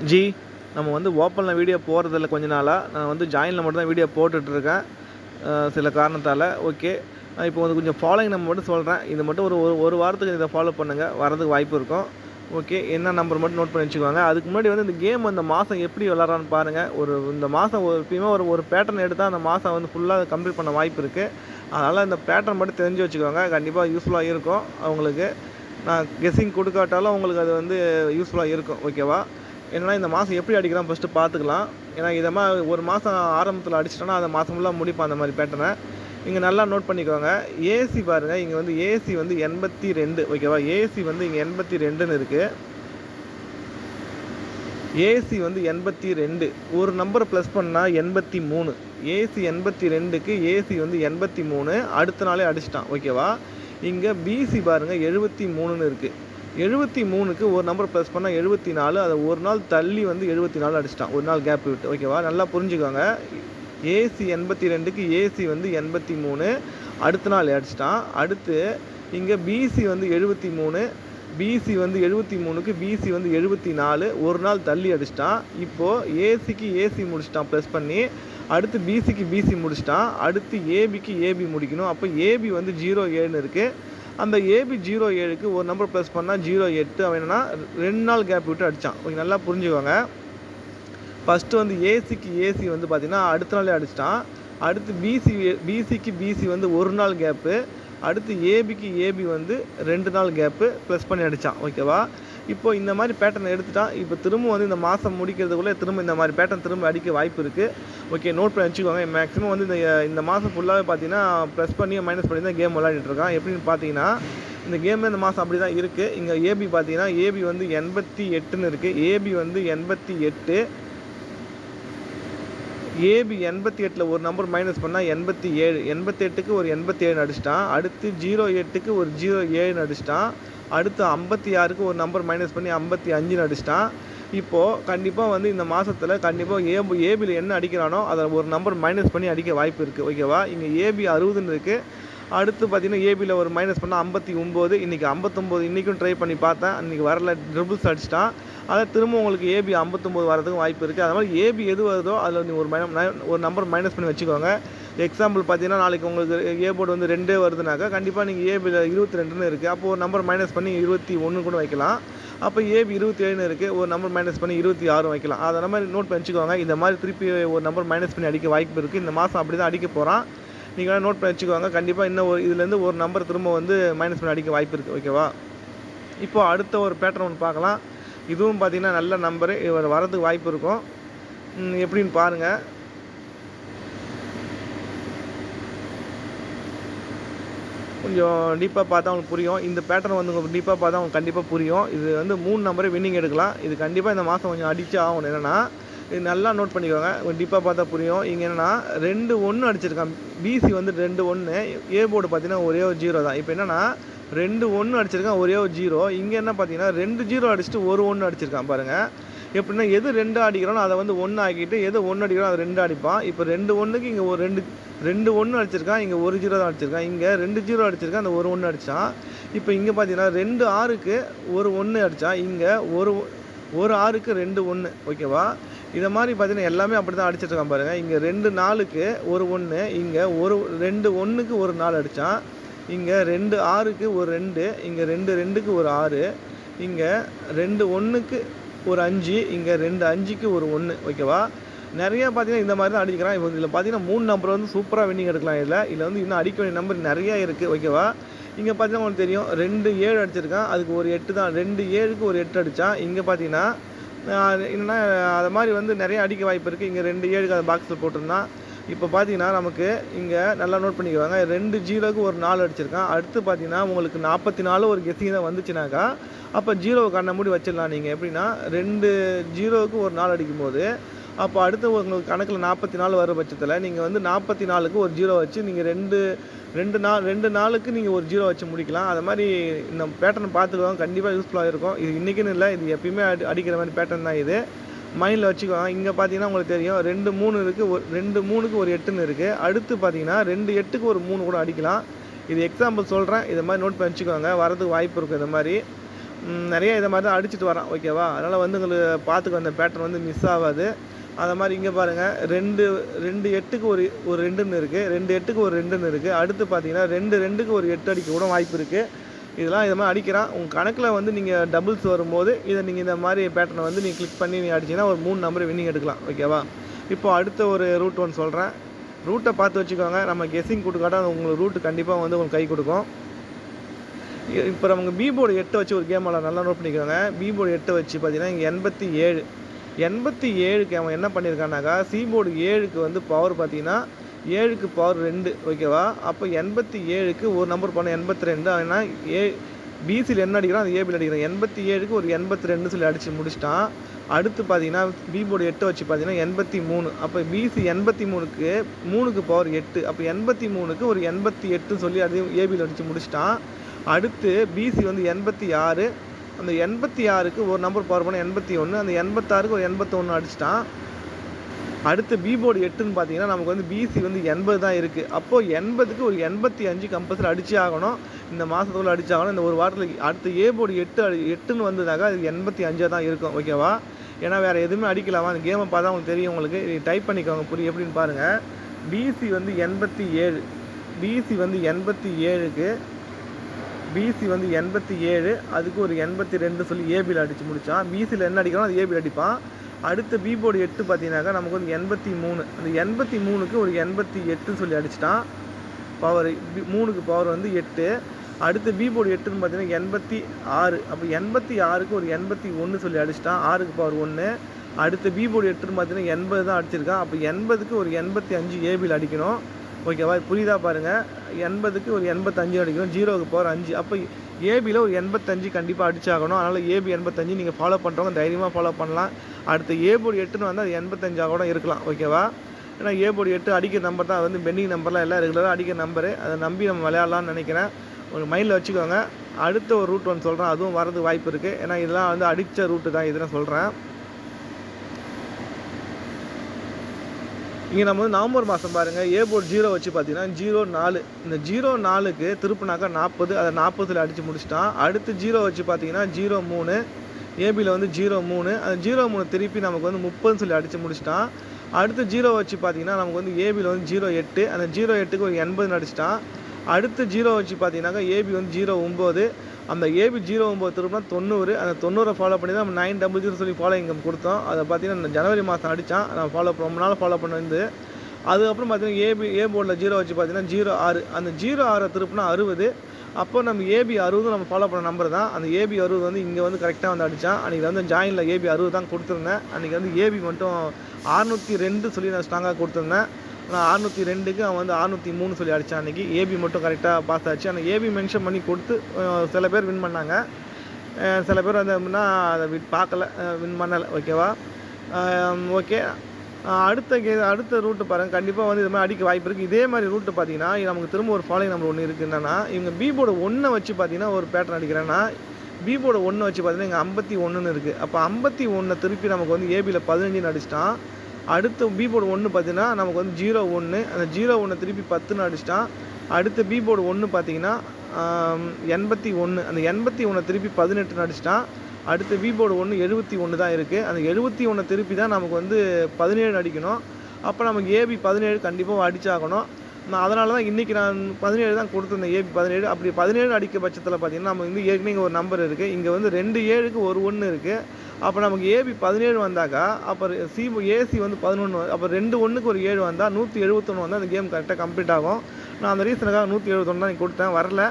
G நம்ம வந்து ஓப்பனில் வீடியோ போடுறதில்ல கொஞ்ச நாளாக. நான் வந்து ஜாயினில் மட்டும் தான் வீடியோ போட்டுட்ருக்கேன் சில காரணத்தால். ஓகே, இப்போ வந்து கொஞ்சம் ஃபாலோயிங் நம்ம மட்டும் சொல்கிறேன். இது மட்டும் ஒரு வாரத்துக்கு இதை ஃபாலோ பண்ணுங்கள், வரதுக்கு வாய்ப்பு இருக்கும். ஓகே, என்ன நம்பர் மட்டும் நோட் பண்ணி வச்சுக்கோங்க. அதுக்கு முன்னாடி வந்து இந்த கேம் அந்த மாதம் எப்படி விளாட்றான்னு பாருங்கள். இந்த மாதம் எப்பயுமே ஒரு பேட்டர்ன் எடுத்தால் அந்த மாதம் வந்து ஃபுல்லாக கம்ப்ளீட் பண்ண வாய்ப்பு இருக்குது. அதனால் இந்த பேட்டர்ன் மட்டும் தெரிஞ்சு வச்சுக்கோங்க, கண்டிப்பாக யூஸ்ஃபுல்லாக இருக்கும் அவங்களுக்கு. நான் கெஸ்ஸிங் கொடுக்காட்டாலும் உங்களுக்கு அது வந்து யூஸ்ஃபுல்லாக இருக்கும். ஓகேவா? என்னன்னா இந்த மாதம் எப்படி அடிக்கிறான் ஃபஸ்ட்டு பார்த்துக்கலாம். ஏன்னா இதை மாதிரி ஒரு மாதம் ஆரம்பத்தில் அடிச்சிட்டோன்னா அந்த மாதம் ஃபுல்லாக முடிப்பான் அந்த மாதிரி பேட்டர்னை. இங்கே நல்லா நோட் பண்ணிக்கோங்க. ஏசி பாருங்கள், இங்கே வந்து ஏசி வந்து 82. ஓகேவா? ஏசி வந்து இங்கே 82ன்னு இருக்குது. ஏசி வந்து 82, ஒரு நம்பரை ப்ளஸ் பண்ணால் 83. ஏசி 82க்கு ஏசி வந்து 83, அடுத்த நாளே அடிச்சிட்டான். ஓகேவா? இங்கே பிசி பாருங்கள் 73ன்னு இருக்குது. 73க்கு ஒரு நம்பர் ப்ளஸ் பண்ணால் 74, அதை ஒரு நாள் தள்ளி வந்து 74 அடிச்சிட்டான், ஒரு நாள் கேப் விட்டு. ஓகேவா? நல்லா புரிஞ்சுக்கோங்க. ஏசி 82க்கு ஏசி வந்து 83, அடுத்த நாள் அடிச்சிட்டான். அடுத்து இங்கே பிசி வந்து 73, பிசி வந்து 73க்கு பிசி வந்து 74, ஒரு நாள் தள்ளி அடிச்சிட்டான். இப்போது ஏசிக்கு ஏசி முடிச்சிட்டான் ப்ளஸ் பண்ணி. அடுத்து பிசிக்கு பிசி முடிச்சிட்டான். அடுத்து ஏபிக்கு ஏபி முடிக்கணும். அப்போ ஏபி வந்து 07ன்னு இருக்குது. அந்த ஏபி 07க்கு ஒரு நம்பர் ப்ளஸ் பண்ணால் 08. அவன் என்னன்னா 2 நாள் கேப் விட்டு அடித்தான். ஓகே, நல்லா புரிஞ்சுக்கோங்க. ஃபஸ்ட்டு வந்து ஏசிக்கு ஏசி வந்து பார்த்திங்கன்னா அடுத்த நாளே அடிச்சிட்டான். அடுத்து பிசிக்கு பிசி வந்து ஒரு நாள் கேப்பு. அடுத்து ஏபிக்கு ஏபி வந்து 2 நாள் கேப்பு ப்ளஸ் பண்ணி அடித்தான். ஓகேவா? இப்போ இந்த மாதிரி பேட்டர்ன் எடுத்துட்டான். இப்போ திரும்ப வந்து இந்த மாதம் முடிக்கிறதுக்குள்ளே திரும்ப இந்த மாதிரி பேட்டர்ன் திரும்ப அடிக்க வாய்ப்பு இருக்குது. ஓகே, நோட் பண்ணி வச்சுக்கோங்க. மேக்ஸிமம் வந்து இந்த மாதம் ஃபுல்லாகவே பார்த்தீங்கன்னா ப்ளஸ் பண்ணி மைனஸ் பண்ணி தான் கேம் விளையாடிட்டு இருக்கான். எப்படின்னு பார்த்தீங்கன்னா இந்த கேம் இந்த மாதம் அப்படி தான் இருக்குது. இங்கே ஏபி பார்த்தீங்கன்னா ஏபி வந்து 88ன்னு இருக்குது. ஏபி வந்து 88. ஏபி 88ல் ஒரு நம்பர் மைனஸ் பண்ணால் 87. 88க்கு ஒரு 87 அடிச்சிட்டான். அடுத்து 08க்கு ஒரு 07 அடிச்சிட்டான். அடுத்து 56க்கு ஒரு நம்பர் மைனஸ் பண்ணி 55 அடிச்சிட்டான். இப்போது கண்டிப்பாக வந்து இந்த மாதத்தில் கண்டிப்பாக ஏபியில் என்ன அடிக்கிறானோ அதில் ஒரு நம்பர் மைனஸ் பண்ணி அடிக்க வாய்ப்பு இருக்குது. ஓகேவா? இங்கே ஏபி 60ன்னு இருக்குது. அடுத்து பார்த்திங்கன்னா ஏபியில் ஒரு மைனஸ் பண்ணால் 59. இன்றைக்கி 59, இன்றைக்கும் ட்ரை பண்ணி பார்த்தேன், இன்றைக்கி வரல, ட்ரிபிள்ஸ் அடிச்சிட்டான். அதை திரும்ப உங்களுக்கு ஏபி 59 வரதுக்கும் வாய்ப்பு இருக்குது. அது மாதிரி ஏபி எது வருதோ அதில் நீங்கள் ஒரு நம்பர் மைனஸ் பண்ணி வச்சுக்கோங்க. எக்ஸாம்பிள் பார்த்தீங்கன்னா நாளைக்கு உங்களுக்கு ஏ போர்டு வந்து 2 வருதுனாக்கா கண்டிப்பாக நீங்கள் ஏபியில் 22ன்னு இருக்குது. அப்போது ஒரு நம்பர் மைனஸ் பண்ணி 21 கூட வைக்கலாம். அப்போ ஏபி 27ன்னு இருக்குது, ஒரு நம்பர் மைனஸ் பண்ணி 26 வைக்கலாம். அதை மாதிரி நோட் பண்ணி வச்சுக்கோங்க. இந்த மாதிரி திருப்பி ஒரு நம்பர் மைனஸ் பண்ணி அடிக்க வாய்ப்பு இருக்குது. இந்த மாதம் அப்படி தான் அடிக்க போகிறான். நீங்கள் நோட் பண்ணி வச்சுக்கோங்க. கண்டிப்பாக இன்னும் இதுலேருந்து ஒரு நம்பர் திரும்ப வந்து மைனஸ் பண்ணி அடிக்க வாய்ப்பு இருக்குது. ஓகேவா? இப்போது அடுத்த ஒரு பேட்டர்ன் ஒன்று பார்க்கலாம். இதுவும் பார்த்திங்கன்னா நல்ல நம்பரு, இவர் வரதுக்கு வாய்ப்பு இருக்கும். எப்படின்னு பாருங்கள். கொஞ்சம் டீப்பாக பார்த்தா உங்களுக்கு புரியும். இந்த பேட்டர்ன் வந்து உங்களுக்கு டீப்பாக பார்த்தா உங்களுக்கு கண்டிப்பாக புரியும். இது வந்து 3 நம்பரே வின்னிங் எடுக்கலாம். இது கண்டிப்பாக இந்த மாதம் கொஞ்சம் அடிச்சு ஆகணும். என்னென்னா இது நல்லா நோட் பண்ணிக்கோங்க, கொஞ்சம் டீப்பாக பார்த்தா புரியும். இங்கே என்னென்னா 2-1 அடிச்சிருக்கான். பிசி வந்து 2-1, ஏ போர்டு பார்த்தீங்கன்னா ஒரே ஒரு 0 தான். இப்போ என்னென்னா 2-1 அடிச்சிருக்கான், ஒரே ஒரு 0. இங்கே என்ன பார்த்தீங்கன்னா 2-0 அடிச்சுட்டு 1-1 அடிச்சிருக்கான் பாருங்கள். எப்படின்னா எது 2 அடிக்கிறானோ அதை வந்து 1 ஆக்கிட்டு, எது 1 அடிக்கிறானோ அதை 2 அடிப்பான். இப்போ 2-1க்கு இங்கே ஒரு 2-1 அடிச்சிருக்கான், இங்கே ஒரு 0 தான் அடிச்சிருக்கான். இங்கே 2-0 அடிச்சிருக்கான், அந்த 1-1 அடித்தான். இப்போ இங்கே பார்த்தீங்கன்னா 2-6க்கு ஒரு 1 அடித்தான், இங்கே ஒரு 6க்கு 2-1. ஓகேவா? இதை மாதிரி பார்த்தீங்கன்னா எல்லாமே அப்படி தான் அடிச்சிட்ருக்கான் பாருங்கள். இங்கே 2-4க்கு ஒரு 1, இங்கே 2-1க்கு ஒரு 4 அடித்தான், இங்கே 2-6க்கு ஒரு 2, இங்கே 2-2க்கு ஒரு 6, இங்கே 2-1க்கு ஒரு 5, இங்கே 2-5க்கு ஒரு 1. ஓகேவா? நிறையா பார்த்தீங்கன்னா இந்த மாதிரி தான் அடிக்கிறான். இப்போ இதில் பார்த்தீங்கன்னா 3 நம்பர் வந்து சூப்பராக வின்னிங் எடுக்கலாம். இதில் வந்து இன்னும் அடிக்க வேண்டிய நம்பர் நிறையா இருக்குது. ஓகேவா? இங்கே பார்த்தீங்கன்னா உங்களுக்கு தெரியும் 2-7 அடிச்சிருக்கான், அதுக்கு ஒரு 8 தான். 2-7க்கு ஒரு 8 அடித்தான். இங்கே பார்த்தீங்கன்னா என்னென்னா அது மாதிரி வந்து நிறைய அடிக்க வாய்ப்பு இருக்குது. இங்கே 2-7க்கு அந்த பாக்ஸில் போட்டிருந்தான். இப்போ பார்த்தீங்கன்னா நமக்கு இங்கே நல்லா நோட் பண்ணிக்குவாங்க. 2-0க்கு ஒரு 4 அடிச்சிருக்கான். அடுத்து பார்த்தீங்கன்னா உங்களுக்கு 44 ஒரு கெஸ்ஸிங் தான் வந்துச்சுனாக்கா அப்போ 0வை கண்ண மூடி வச்சிடலாம். நீங்கள் எப்படின்னா 2-0க்கு ஒரு 4 அடிக்கும்போது அப்போ அடுத்து உங்களுக்கு கணக்கில் 44 வர பட்சத்தில் நீங்கள் வந்து 44க்கு ஒரு 0 வச்சு நீங்கள் ரெண்டு நாளுக்கு நீங்கள் ஒரு 0 வச்சு முடிக்கலாம். அது மாதிரி இந்த பேட்டர்ன் பார்த்துக்குவாங்க, கண்டிப்பாக யூஸ்ஃபுல்லாக இருக்கும். இது இன்றைக்குன்னு இல்லை, இது எப்பயுமே அடிக்கிற மாதிரி பேட்டர்ன் தான் இது. மைண்டில் வச்சுக்குவாங்க. இங்கே பார்த்தீங்கன்னா உங்களுக்கு தெரியும் 2-3 இருக்குது, 2-3க்கு ஒரு 8ன்னு இருக்குது. அடுத்து பார்த்தீங்கன்னா 2-8க்கு ஒரு 3 கூட அடிக்கலாம். இது எக்ஸாம்பிள் சொல்கிறேன், இதை மாதிரி நோட் பண்ணி வச்சுக்கோங்க, வரதுக்கு வாய்ப்பு இருக்குது. இந்த மாதிரி நிறைய இதை மாதிரி தான் அடிச்சுட்டு வரான். ஓகேவா? அதனால் வந்து உங்களுக்கு பார்த்துக்க அந்த பேட்டர்ன் வந்து மிஸ் ஆகாது. அதை மாதிரி இங்கே பாருங்கள், 2 8க்கு ஒரு 2ன்னு இருக்குது, 2 8க்கு ஒரு 2ன்னு இருக்குது. அடுத்து பார்த்தீங்கன்னா 2 2க்கு ஒரு 8 அடிக்க கூட வாய்ப்பு இருக்குது. இதெல்லாம் இது மாதிரி அடிக்கிறான். உங்கள் கணக்கில் வந்து நீங்கள் டபுள்ஸ் வரும்போது இதை நீங்கள் இந்த மாதிரி பேட்டர்னை வந்து நீங்கள் கிளிக் பண்ணி நீங்கள் அடிச்சிங்கன்னா ஒரு 3 நம்பர் வின்னிங் எடுக்கலாம். ஓகேவா? இப்போ அடுத்த ஒரு ரூட் ஒன்று சொல்கிறேன். ரூட்டை பார்த்து வச்சுக்கோங்க. நம்ம கெஸ்ஸிங் கொடுக்காட்டா உங்களுக்கு ரூட்டு கண்டிப்பாக வந்து உங்களுக்கு கை கொடுக்கும். இப்போ நமக்கு பீபோர்டு 8 வச்சு ஒரு கேம் விளாட நல்லா நோட் பண்ணிக்கோங்க. பீபோர்டு 8 வச்சு பார்த்தீங்கன்னா இங்கே 87க்கு அவன் என்ன பண்ணியிருக்கானாக்கா, சிபோர்டு 7க்கு வந்து பவர் பார்த்தீங்கன்னா 7க்கு பவர் 2. ஓகேவா? அப்போ 87க்கு ஒரு நம்பர் பண்ண 82. அவனா பிசியில் என்ன அடிக்கிறான் அது ஏபியில் அடிக்கிறான். 87க்கு ஒரு 82 சொல்லி அடித்து முடிச்சிட்டான். அடுத்து பார்த்தீங்கன்னா பீபோர்டு 8 வச்சு பார்த்தீங்கன்னா 83. அப்போ பிசி 83க்கு 3க்கு பவர் 8. அப்போ 83க்கு ஒரு 88 சொல்லி அதையும் ஏபியில் அடித்து முடிச்சிட்டான். அடுத்து பிசி வந்து 86. அந்த 86க்கு ஒரு நம்பர் பவர் பண்ண 81. அந்த 86க்கு ஒரு 81 அடிச்சிட்டான். அடுத்து பீபோர்டு 8ன்னு பார்த்தீங்கன்னா நமக்கு வந்து பிசி வந்து 80 தான் இருக்குது. அப்போது 80க்கு ஒரு 85 கம்பல்சரி அடிச்சே ஆகணும். இந்த மாதத்துக்குள்ளே அடிச்சாகணும். இந்த ஒரு வாரத்தில் அடுத்து ஏபோர்டு 8ன்னு வந்ததாக அது 85 தான் இருக்கும். ஓகேவா? ஏன்னா வேறு எதுவுமே அடிக்கலாமா? அந்த கேமை பார்த்தா உங்களுக்கு தெரியும். உங்களுக்கு டைப் பண்ணிக்கோங்க, புரியும் எப்படின்னு பாருங்கள். பிசி வந்து 87. பிசி வந்து 87க்கு பிசி வந்து 87, அதுக்கு ஒரு 82 சொல்லி ஏபியில் அடித்து முடித்தான். பிசியில் என்ன அடிக்கிறானோ அது ஏபியில் அடிப்பான். அடுத்து பீபோர்டு 8 பார்த்தீங்கன்னாக்கா நமக்கு வந்து 83. அந்த 83க்கு ஒரு 88 சொல்லி அடிச்சிட்டான். பவர் 3க்கு பவர் வந்து 8. அடுத்து பீபோர்டு 8ன்னு பார்த்தீங்கன்னா 86. அப்போ 86க்கு ஒரு 81 சொல்லி அடிச்சிட்டான். 6க்கு பவர் 1. அடுத்து பீபோர்டு 8ன்னு பார்த்தீங்கன்னா 80 தான் அடிச்சிருக்கான். அப்போ 80க்கு ஒரு 85 ஏபியில் அடிக்கணும். ஓகேவா? புரியுதா பாருங்கள். 80க்கு ஒரு 85 அடிக்கணும். 0க்கு பவர் 5. அப்போ ஏபியில் ஒரு 85 கண்டிப்பாக அடிச்சாகணும். அதனால் ஏபி 85 நீங்கள் ஃபாலோ பண்ணுறவங்க தைரியமாக ஃபாலோ பண்ணலாம். அடுத்து ஏபோர்டு 8ன்னு வந்து அது 85 கூட இருக்கலாம். ஓகேவா? ஏன்னா ஏபோர்டு 8 அடிக்கிற நம்பர் தான், வந்து பெண்டிங் நம்பர்லாம் எல்லாம் ரெகுலராக அடிக்கிற நம்பரு. அதை நம்பி நம்ம விளையாடலாம்னு நினைக்கிறேன். ஒரு மைண்டில் வச்சுக்கோங்க. அடுத்த ஒரு ரூட் ஒன்று சொல்கிறேன், அதுவும் வரதுக்கு வாய்ப்பு இருக்குது. ஏன்னா இதெல்லாம் வந்து அடித்த ரூட்டு தான் இதெல்லாம் சொல்கிறேன். இங்கே நம்ம வந்து நவம்பர் மாதம் பாருங்கள், ஏபோர்டு 0 வச்சு பார்த்தீங்கன்னா 04. இந்த 04க்கு திருப்பினாக்கா 40. அதை 40 அடித்து முடிச்சிட்டான். அடுத்து 0 வச்சு பார்த்தீங்கன்னா 03. ஏபியில் வந்து 03. அந்த 03 திருப்பி நமக்கு வந்து 30 சொல்லி அடித்து முடிச்சிட்டான். அடுத்து 0 வச்சு பார்த்தீங்கன்னா நமக்கு வந்து ஏபியில் வந்து 08. அந்த 08க்கு ஒரு 80 அடிச்சிட்டான். அடுத்து 0 வச்சு பார்த்தீங்கன்னாக்கா ஏபி வந்து 09. அந்த ஏபி 09 திருப்பினா 90. அந்த 90 ஃபாலோ பண்ணி தான் நம்ம 900 சொல்லி ஃபாலோ இன்கம் கொடுத்தோம். அதை பார்த்தீங்கன்னா இந்த ஜனவரி மாதம் அடித்தான். நான் ரொம்ப நாள் ஃபாலோ பண்ண வந்து. அதுக்கப்புறம் பார்த்தீங்கன்னா ஏ போர்டில் 0 வச்சு பார்த்தீங்கன்னா 06. அந்த 06 திருப்பினா 60. அப்போ நம்ம ஏபி 60 நம்ம ஃபாலோ பண்ண நம்பர் தான். அந்த ஏபி 60 வந்து இங்கே வந்து கரெக்டாக வந்து அடித்தான். அன்றைக்கி வந்து ஜாயினில் ஏபி 60 தான் கொடுத்துருந்தேன். அன்றைக்கி வந்து ஏபி மட்டும் 602 சொல்லி நான் ஸ்ட்ராங்காக கொடுத்துருந்தேன். ஆனால் 602க்கு அவன் வந்து 603 சொல்லி அடித்தான். அன்றைக்கி ஏபி மட்டும் கரெக்டாக பாஸ் ஆச்சு. ஆனால் ஏபி மென்ஷன் பண்ணி கொடுத்து சில பேர் வின் பண்ணாங்க. சில பேர் வந்து எப்படின்னா அதை பார்க்கல, வின் பண்ணலை. ஓகேவா? ஓகே. அடுத்த ரூட்டு பாருங்கள். கண்டிப்பாக வந்து இது மாதிரி அடிக்க வாய்ப்பு இருக்குது. இதே மாதிரி ரூட்டு பார்த்தீங்கன்னா நமக்கு திரும்ப ஒரு ஃபாலோயிங் நம்பர் ஒன்று இருக்குது. என்னென்னா இவங்க பீபோர்டு 1 வச்சு பார்த்தீங்கன்னா ஒரு பேட்டர்ன் அடிக்கிறேன்னா பீபோர்டு 1 வச்சு பார்த்தீங்கன்னா இங்கே 51 இருக்குது. அப்போ 51 திருப்பி நமக்கு வந்து ஏபியில் 15 அடிச்சிட்டான். அடுத்து பீபோர்டு 1 பார்த்தீங்கன்னா நமக்கு வந்து 01. அந்த 01 திருப்பி 10 அடிச்சிட்டான். அடுத்து பீபோர்டு 1 பார்த்தீங்கன்னா 81. அந்த 81 திருப்பி 18 அடிச்சிட்டான். அடுத்து பீபோர்டு 1 71 தான் இருக்குது. அந்த 71 திருப்பி தான் நமக்கு வந்து 17 அடிக்கணும். அப்போ நமக்கு ஏபி 17 கண்டிப்பாக அடிச்சாகணும். நான் அதனால தான் இன்றைக்கி நான் 17 தான் கொடுத்துருந்தேன், ஏபி 17. அப்படி 17 அடிக்க பட்சத்தில் பார்த்திங்கன்னா நம்ம வந்து ஏற்கனவே ஒரு நம்பர் இருக்குது. இங்கே வந்து 2 7க்கு ஒரு 1 இருக்குது. அப்போ நமக்கு ஏபி 17 வந்தாக்கா அப்போ ஏசி வந்து 11. அப்போ 2 1க்கு ஒரு 7 வந்தால் 171 வந்தால் அந்த கேம் கரெக்டாக கம்ப்ளீட் ஆகும். நான் அந்த ரீசனுக்காக 171 தான் கொடுத்தேன், வரல.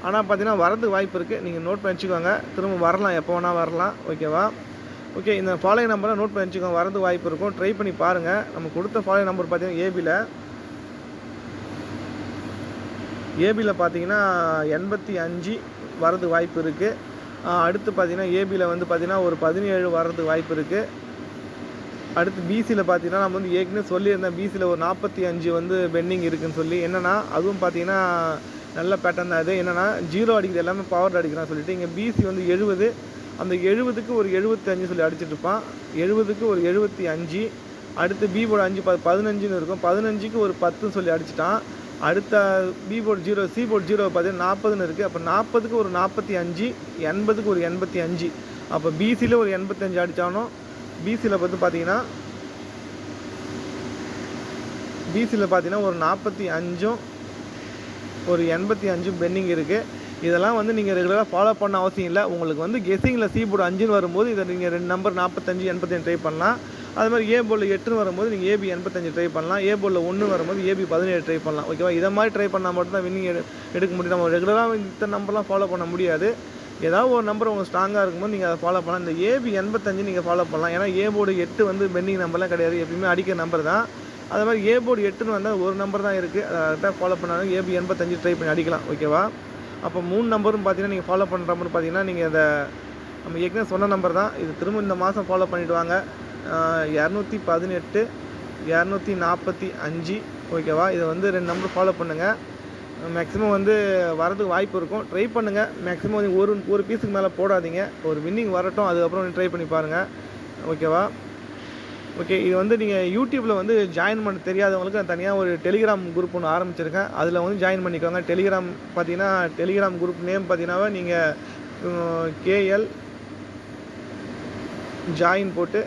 ஆனால் பார்த்தீங்கன்னா வரதுக்கு வாய்ப்பு இருக்குது. நீங்கள் நோட் பண்ணி வச்சுக்கோங்க. திரும்ப வரலாம், எப்போ வேணால் வரலாம். ஓகேவா? ஓகே. இந்த ஃபாலோயிங் நம்பரை நோட் பண்ணி வச்சுக்கோங்க. வரதுக்கு வாய்ப்பு இருக்கும். ட்ரை பண்ணி பாருங்கள். நம்ம கொடுத்த ஃபாலோயிங் நம்பர் பார்த்தீங்கன்னா ஏபியில் பார்த்தீங்கன்னா 85 வரதுக்கு வாய்ப்பு இருக்குது. அடுத்து பார்த்தீங்கன்னா ஏபியில் வந்து பார்த்தீங்கன்னா ஒரு 17 வரதுக்கு வாய்ப்பு இருக்குது. அடுத்து பிசியில் பார்த்தீங்கன்னா நம்ம வந்து ஏற்கனவே சொல்லியிருந்தேன், பிசியில் ஒரு 45 வந்து பெண்டிங் இருக்குதுன்னு சொல்லி. என்னென்னா அதுவும் பார்த்தீங்கன்னா நல்ல பேட்டர்ன் தான். அது என்னென்னா 0 அடிக்கிறது எல்லாமே பவர் அடிக்கிறான்னு சொல்லிட்டு இங்கே பிசி வந்து 70. அந்த 70க்கு ஒரு 75 சொல்லி அடிச்சிட்ருப்பான். 70க்கு ஒரு 75. அடுத்து பீபோர்டு 5 15ன்னு இருக்கும். 15க்கு ஒரு 10 சொல்லி அடிச்சிட்டான். அடுத்த பி போர்டு 0 சி போர்டு 0 பார்த்தீங்கன்னா 40ன்னு இருக்குது. அப்போ 40க்கு ஒரு 45, 80க்கு ஒரு 85. அப்போ பிசியில் ஒரு 85 அடித்தாலும் பிசியில் பார்த்தீங்கன்னா ஒரு 45ம் ஒரு 85 பெண்டிங் இருக்குது. இதெல்லாம் வந்து நீங்கள் ரெகுலராக ஃபாலோ பண்ண அவசியம் இல்லை. உங்களுக்கு வந்து கெஸ்ஸிங்கில் சி போர்டு 5ன்னு வரும்போது இதை நீங்கள் 2 நம்பர் 45, 85 ட்ரை பண்ணலாம். அது மாதிரி ஏ போர்டில் 8ன்னு வரும்போது நீங்கள் ஏபி 85 ட்ரை பண்ணலாம். ஏ போர்டில் 1 வரும்போது ஏபி 17 ட்ரை பண்ணலாம். ஓகேவா? இதை மாதிரி ட்ரை பண்ணால் மட்டும்தான் வின்னிங் எடுக்க முடியும். நம்ம ரெகுலராக இத்தனை நம்பர்லாம் ஃபாலோ பண்ண முடியாது. ஏதாவது ஒரு நம்பர் உங்களுக்கு ஸ்ட்ராங்காக இருக்கும்போது நீங்கள் அதை ஃபாலோ பண்ணலாம். இந்த ஏபி 85 நீங்கள் ஃபாலோ பண்ணலாம். ஏன்னா ஏ போர்டு 8 வந்து பெண்டிங் நம்பர்லாம் கிடையாது, எப்பயுமே அடிக்கிற நம்பர் தான். அது மாதிரி ஏ போர்டு 8ன்னு வந்தால் ஒரு நம்பர் தான் இருக்குது, அதை கரெக்டாக ஃபாலோ பண்ணாலும் ஏபி 85 ட்ரை பண்ணி அடிக்கலாம். ஓகேவா? அப்போ 3 நம்பரும் பார்த்தீங்கன்னா நீங்கள் ஃபாலோ பண்ணுற மாதிரி பார்த்தீங்கன்னா நீங்கள் அதை நம்ம ஏற்கனவே சொன்ன நம்பர் தான். இது திரும்ப இந்த மாதம் ஃபாலோ பண்ணிவிட்டு வாங்க. 218, 245. ஓகேவா? இதை வந்து 2 நம்பர் ஃபாலோ பண்ணுங்கள். மேக்ஸிமம் வந்து வரதுக்கு வாய்ப்பு இருக்கும். ட்ரை பண்ணுங்கள். மேக்ஸிமம் ஒரு பீஸுக்கு மேலே போடாதீங்க. ஒரு வின்னிங் வரட்டும், அதுக்கப்புறம் ட்ரை பண்ணி பாருங்கள். ஓகேவா? ஓகே, இது வந்து நீங்கள் யூடியூப்பில் வந்து ஜாயின் பண்ண தெரியாதவங்களுக்கு நான் தனியாக ஒரு டெலிகிராம் குரூப் ஒன்று ஆரம்பிச்சிருக்கேன். அதில் வந்து ஜாயின் பண்ணிக்கோங்க. டெலிகிராம் பார்த்தீங்கன்னா டெலிகிராம் குரூப் நேம் பார்த்தீங்கன்னா நீங்கள் கேஎல் ஜாயின் போட்டு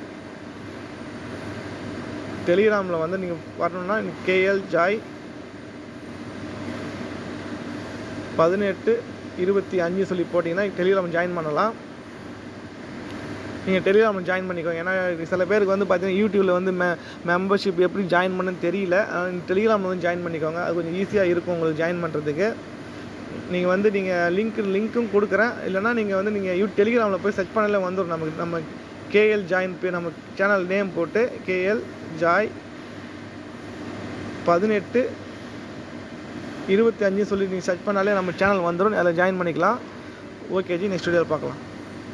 டெலிகிராமில் வந்து நீங்கள் வரணுன்னா கேஎல் ஜாய் 1825 சொல்லி போட்டிங்கன்னா டெலிகிராம் ஜாயின் பண்ணலாம். நீங்கள் டெலிகிராமில் ஜாயின் பண்ணிக்கோங்க. ஏன்னா சில பேருக்கு வந்து பார்த்தீங்கன்னா யூடியூப்பில் வந்து மெம்பர்ஷிப் எப்படி ஜாயின் பண்ணுன்னு தெரியல. டெலிகிராமில் வந்து ஜாயின் பண்ணிக்கோங்க. அது கொஞ்சம் ஈஸியாக இருக்கும் உங்களுக்கு ஜாயின் பண்ணுறதுக்கு. நீங்கள் வந்து லிங்க்கும் கொடுக்குறேன். இல்லைனா நீங்கள் வந்து டெலிகிராமில் போய் சர்ச் பண்ணல வந்துடும். நம்ம கேஎல் ஜாயின் நம்ம சேனல் நேம் போட்டு கேஎல் ஜாய் 1825 சொல்லி நீங்கள் சர்ச் பண்ணாலே நம்ம சேனல் வந்துடும். அதில் ஜாயின் பண்ணிக்கலாம். ஓகே ஜி, நெக்ஸ்ட் வீடியோவில் பார்க்கலாம்.